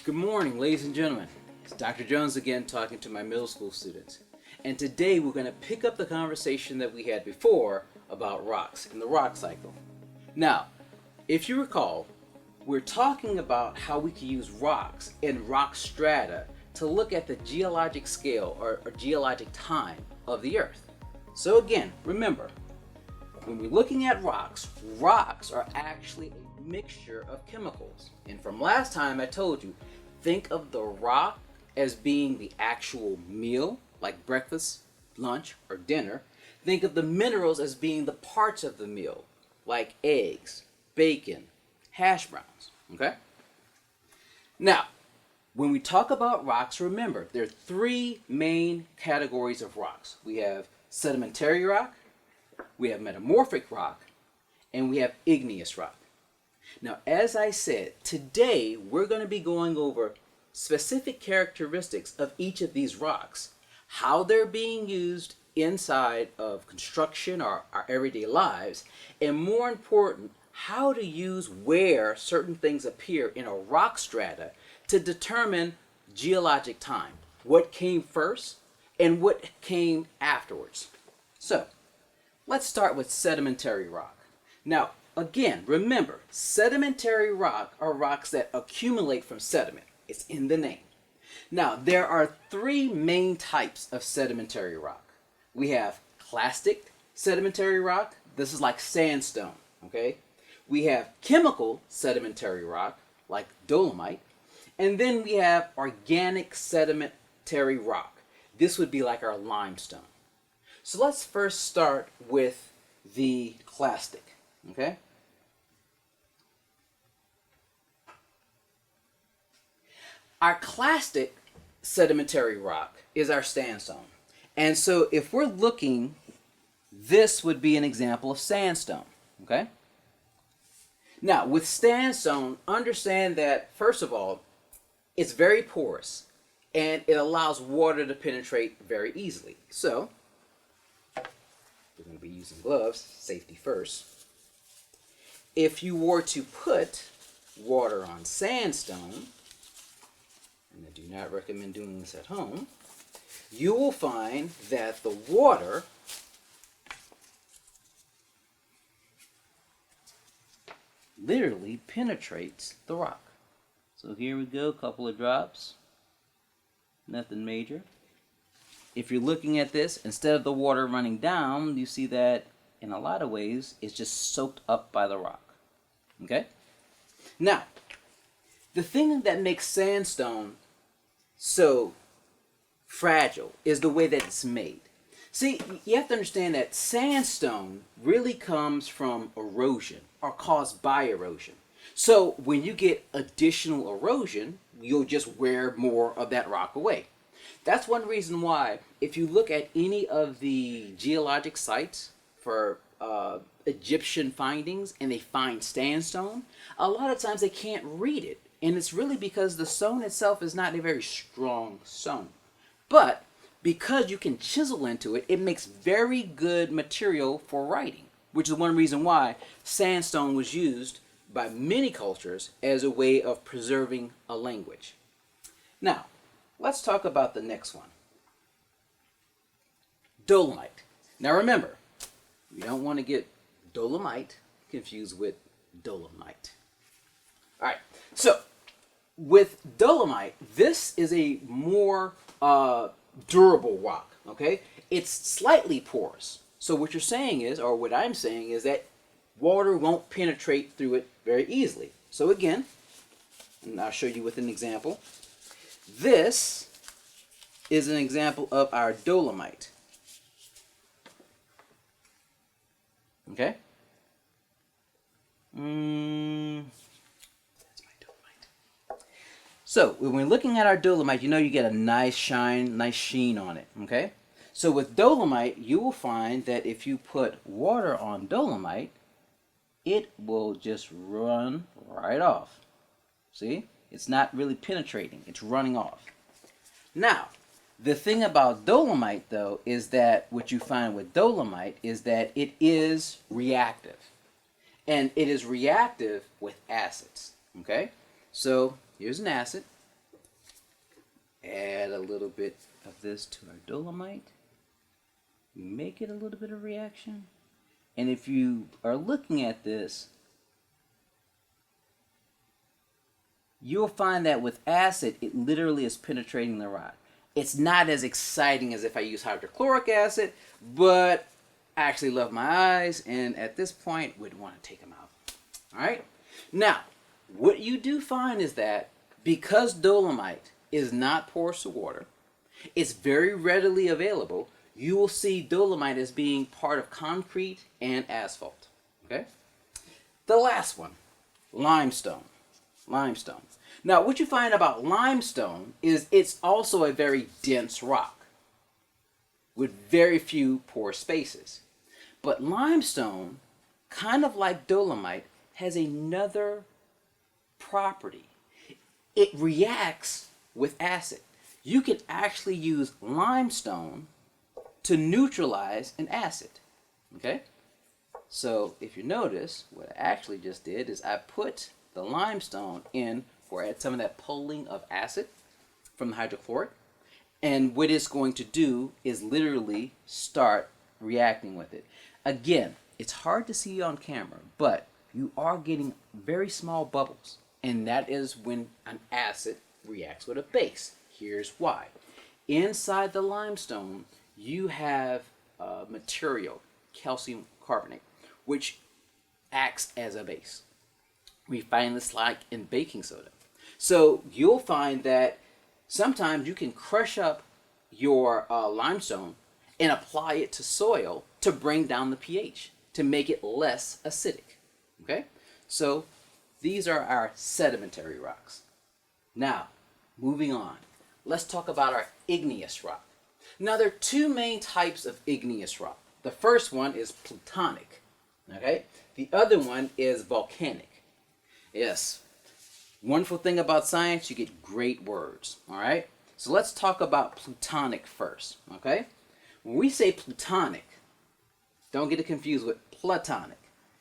Good morning, ladies and gentlemen. It's Dr. Jones again talking to my middle school students. And today we're going to pick up the conversation that we had before about rocks and the rock cycle. Now, if you recall, we're talking about how we can use rocks and rock strata to look at the geologic scale or geologic time of the Earth. So again, remember, when we're looking at rocks, rocks are actually a mixture of chemicals. And from last time I told you, think of the rock as being the actual meal, like breakfast, lunch, or dinner. Think of the minerals as being the parts of the meal, like eggs, bacon, hash browns, okay? Now, when we talk about rocks, remember, there are three main categories of rocks. We have sedimentary rock, we have metamorphic rock, and we have igneous rock. Now, as I said, today we're going to be going over specific characteristics of each of these rocks, how they're being used inside of construction or our everyday lives, and more important, how to use where certain things appear in a rock strata to determine geologic time, what came first and what came afterwards. So, let's start with sedimentary rock. Now, again, remember, sedimentary rock are rocks that accumulate from sediment. It's in the name. Now, there are three main types of sedimentary rock. We have clastic sedimentary rock. This is like sandstone, okay? We have chemical sedimentary rock, like dolomite. And then we have organic sedimentary rock. This would be like our limestone. So let's first start with the clastic, okay? Our clastic sedimentary rock is our sandstone. And so if we're looking, this would be an example of sandstone, okay? Now, with sandstone, understand that, first of all, it's very porous and it allows water to penetrate very easily. So, we're going to be using gloves, safety first. If you were to put water on sandstone, and I do not recommend doing this at home, you will find that the water literally penetrates the rock. So here we go, a couple of drops, nothing major. If you're looking at this, instead of the water running down, you see that in a lot of ways, it's just soaked up by the rock. Okay? Now, the thing that makes sandstone so fragile is the way that it's made. See, you have to understand that sandstone really comes from erosion or caused by erosion. So when you get additional erosion, you'll just wear more of that rock away. That's one reason why, if you look at any of the geologic sites for Egyptian findings and they find sandstone, a lot of times they can't read it. And it's really because the stone itself is not a very strong stone. But because you can chisel into it, it makes very good material for writing, which is one reason why sandstone was used by many cultures as a way of preserving a language. Now, let's talk about the next one. Dolomite. Now remember, you don't want to get Dolomite confused with Dolomite. All right, so with Dolomite, this is a more durable rock, okay? It's slightly porous. So what you're saying is, or what I'm saying is that water won't penetrate through it very easily. So again, and I'll show you with an example. This is an example of our dolomite. Okay? That's my dolomite. So when we're looking at our dolomite, you know you get a nice shine, nice sheen on it. Okay? So with dolomite, you will find that if you put water on dolomite, it will just run right off. See? It's not really penetrating. It's running off. Now, the thing about dolomite, though, is that what you find with dolomite is that it is reactive. And it is reactive with acids. Okay? So, here's an acid. Add a little bit of this to our dolomite. Make it a little bit of reaction. And if you are looking at this, you'll find that with acid, it literally is penetrating the rock. It's not as exciting as if I use hydrochloric acid, but I actually love my eyes, and at this point, we'd want to take them out. All right? Now, what you do find is that because dolomite is not porous to water, it's very readily available. You will see dolomite as being part of concrete and asphalt. Okay? The last one, limestone. Limestone. Now, what you find about limestone is it's also a very dense rock with very few pore spaces. But limestone, kind of like dolomite, has another property. It reacts with acid. You can actually use limestone to neutralize an acid. Okay? So if you notice, what I actually just did is I put the limestone in for add some of that pulling of acid from the hydrochloric. And what it's going to do is literally start reacting with it. Again, it's hard to see on camera, but you are getting very small bubbles. And that is when an acid reacts with a base. Here's why. Inside the limestone, you have material, calcium carbonate, which acts as a base. We find this like in baking soda. So you'll find that sometimes you can crush up your limestone and apply it to soil to bring down the pH, to make it less acidic. Okay? So these are our sedimentary rocks. Now, moving on. Let's talk about our igneous rock. Now, there are two main types of igneous rock. The first one is plutonic. Okay? The other one is volcanic. Yes. Wonderful thing about science, you get great words. All right? So let's talk about plutonic first. Okay? When we say plutonic, don't get it confused with platonic.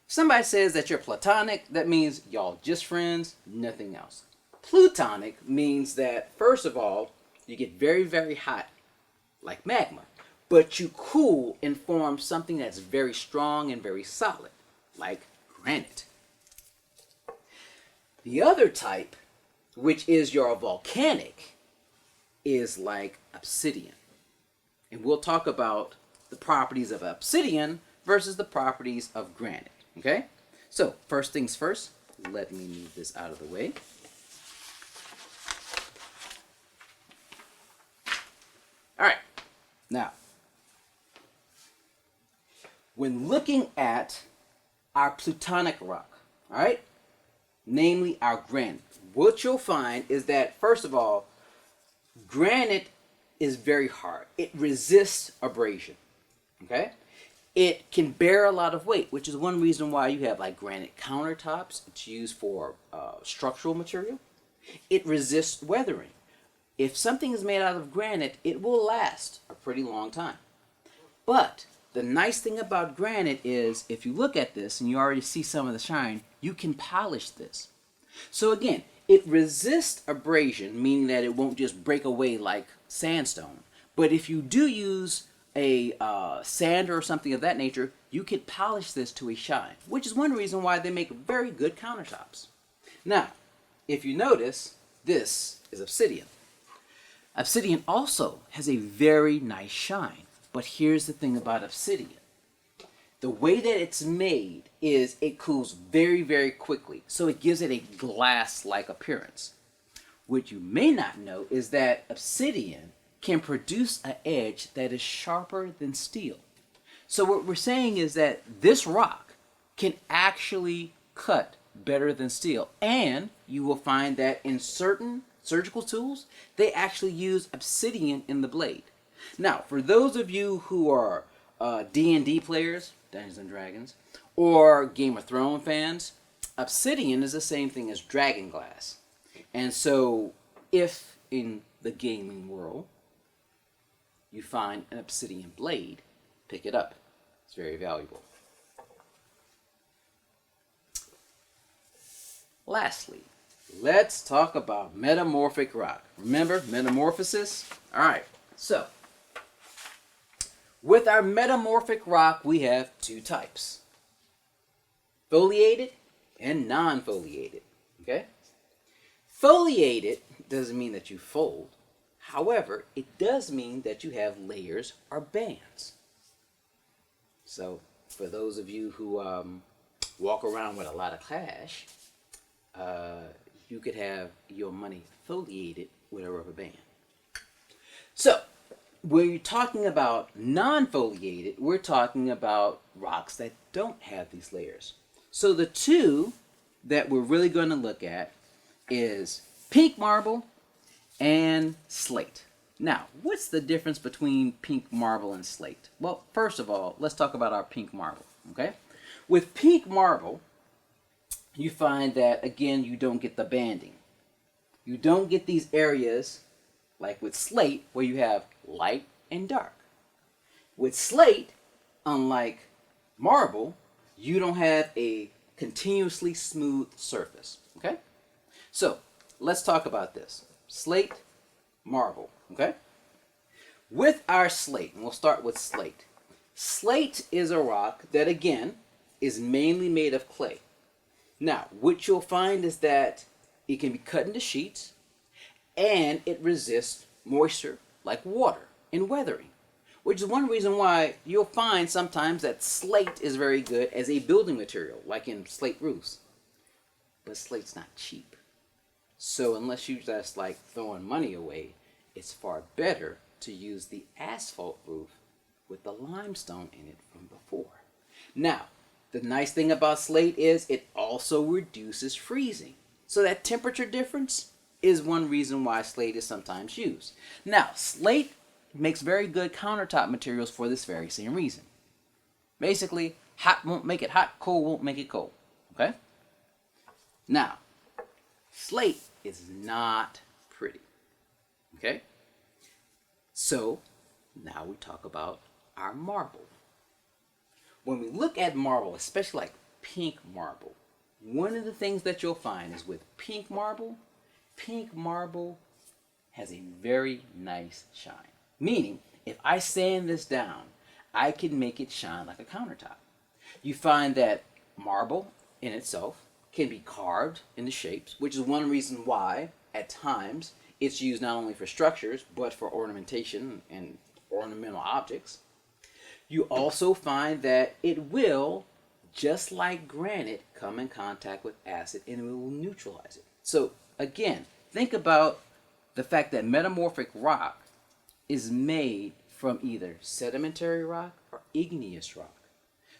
If somebody says that you're platonic, that means y'all just friends, nothing else. Plutonic means that, first of all, you get very, very hot, like magma, but you cool and form something that's very strong and very solid, like granite. The other type, which is your volcanic, is like obsidian. And we'll talk about the properties of obsidian versus the properties of granite. Okay? So, first things first, let me move this out of the way. All right. Now, when looking at our plutonic rock, all right, namely our granite, what you'll find is that, first of all, granite is very hard. It resists abrasion. Okay? It can bear a lot of weight, which is one reason why you have like granite countertops. It's used for structural material. It resists weathering. If something is made out of granite, it will last a pretty long time. But the nice thing about granite is, if you look at this and you already see some of the shine, you can polish this. So again, it resists abrasion, meaning that it won't just break away like sandstone. But if you do use a sander or something of that nature, you could polish this to a shine, which is one reason why they make very good countertops. Now, if you notice, this is obsidian. Obsidian also has a very nice shine, but here's the thing about obsidian. The way that it's made is it cools very, very quickly, so it gives it a glass-like appearance. What you may not know is that obsidian can produce an edge that is sharper than steel. So what we're saying is that this rock can actually cut better than steel. And you will find that in certain surgical tools, they actually use obsidian in the blade. Now, for those of you who are D&D players, Dungeons and Dragons, or Game of Thrones fans, obsidian is the same thing as dragon glass. And so if in the gaming world you find an obsidian blade, pick it up. It's very valuable. Lastly, let's talk about metamorphic rock. Remember metamorphosis? All right, so with our metamorphic rock, we have two types: foliated and non-foliated. Okay? Foliated doesn't mean that you fold. However, it does mean that you have layers or bands. So, for those of you who walk around with a lot of cash, you could have your money foliated with a rubber band. So, when you're talking about non-foliated, we're talking about rocks that don't have these layers. So the two that we're really going to look at is pink marble and slate. Now, what's the difference between pink marble and slate? Well, first of all, let's talk about our pink marble, okay? With pink marble, you find that, again, you don't get the banding. You don't get these areas like with slate where you have light and dark. With slate, unlike marble, you don't have a continuously smooth surface, okay? So, let's talk about this. Slate, marble, okay? With our slate, and we'll start with slate. Slate is a rock that, again, is mainly made of clay. Now, what you'll find is that it can be cut into sheets, and it resists moisture like water and weathering, which is one reason why you'll find sometimes that slate is very good as a building material, like in slate roofs. But slate's not cheap. So unless you just like throwing money away, it's far better to use the asphalt roof with the limestone in it from before. Now, the nice thing about slate is it also reduces freezing. So that temperature difference is one reason why slate is sometimes used. Now, slate makes very good countertop materials for this very same reason. Basically, hot won't make it hot, cold won't make it cold. Okay? Now, slate is not pretty. Okay? So, now we talk about our marble. When we look at marble, especially like pink marble, one of the things that you'll find is with pink marble has a very nice shine. Meaning, if I sand this down, I can make it shine like a countertop. You find that marble in itself can be carved into shapes, which is one reason why, at times, it's used not only for structures, but for ornamentation and ornamental objects. You also find that it will, just like granite, come in contact with acid and it will neutralize it. So, again, think about the fact that metamorphic rock is made from either sedimentary rock or igneous rock.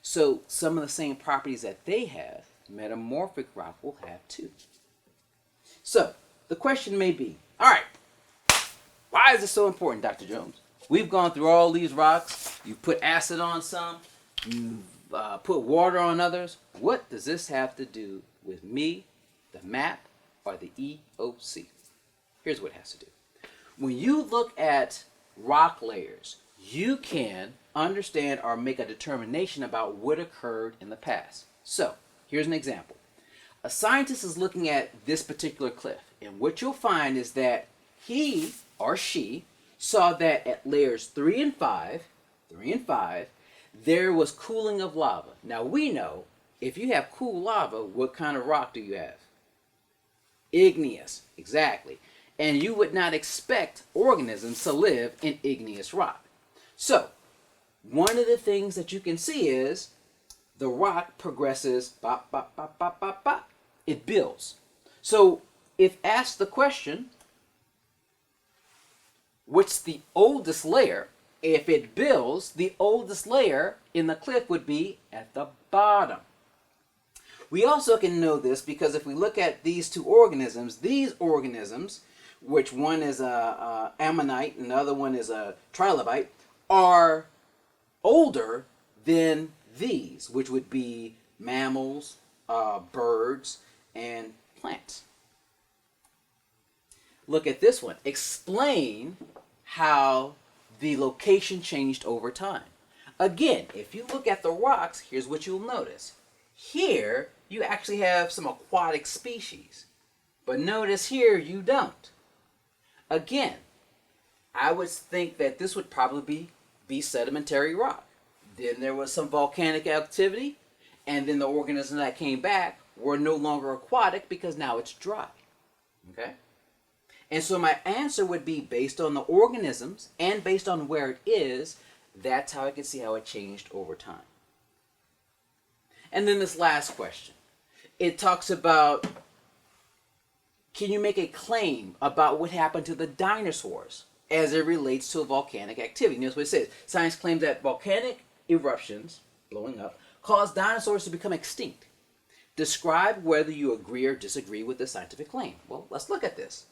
So some of the same properties that they have, metamorphic rock will have too. So the question may be, all right, why is this so important, Dr. Jones? We've gone through all these rocks. You've put acid on some. You've put water on others. What does this have to do with me, the map, or the EOC? Here's what it has to do. When you look at rock layers, you can understand or make a determination about what occurred in the past. So, here's an example. A scientist is looking at this particular cliff, and what you'll find is that he or she saw that at layers 3 and 5, there was cooling of lava. Now we know if you have cool lava, what kind of rock do you have? Igneous, exactly. And you would not expect organisms to live in igneous rock. So, one of the things that you can see is the rock progresses, bop, bop, bop, bop, bop, bop. It builds. So, if asked the question, what's the oldest layer? If it builds, the oldest layer in the cliff would be at the bottom. We also can know this because if we look at these two organisms, which one is a ammonite and the other one is a trilobite, are older than these, which would be mammals, birds, and plants. Look at this one. Explain how the location changed over time. Again, if you look at the rocks, here's what you'll notice. Here, you actually have some aquatic species. But notice here you don't. Again, I would think that this would probably be sedimentary rock. Then there was some volcanic activity, and then the organisms that came back were no longer aquatic because now it's dry. Okay? And so my answer would be based on the organisms and based on where it is, that's how I can see how it changed over time. And then this last question. It talks about, can you make a claim about what happened to the dinosaurs as it relates to volcanic activity? Notice what it says. Science claims that volcanic eruptions, blowing up, caused dinosaurs to become extinct. Describe whether you agree or disagree with the scientific claim. Well, let's look at this.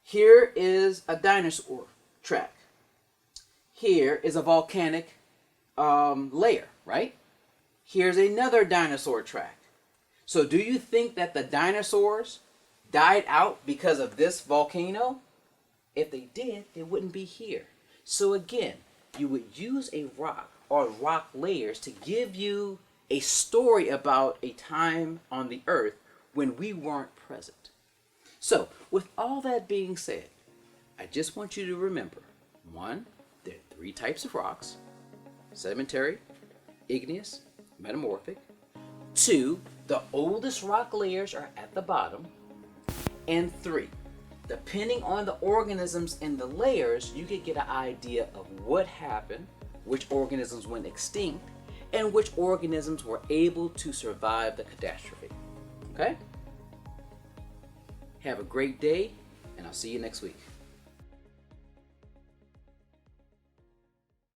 Here is a dinosaur track. Here is a volcanic layer, right? Here's another dinosaur track. So do you think that the dinosaurs died out because of this volcano? If they did, they wouldn't be here. So again, you would use a rock or rock layers to give you a story about a time on the earth when we weren't present. So, with all that being said, I just want you to remember, 1, there are 3 types of rocks: sedimentary, igneous, metamorphic. 2, the oldest rock layers are at the bottom. And 3, depending on the organisms in the layers, you could get an idea of what happened, which organisms went extinct, and which organisms were able to survive the catastrophe. Okay? Have a great day, and I'll see you next week.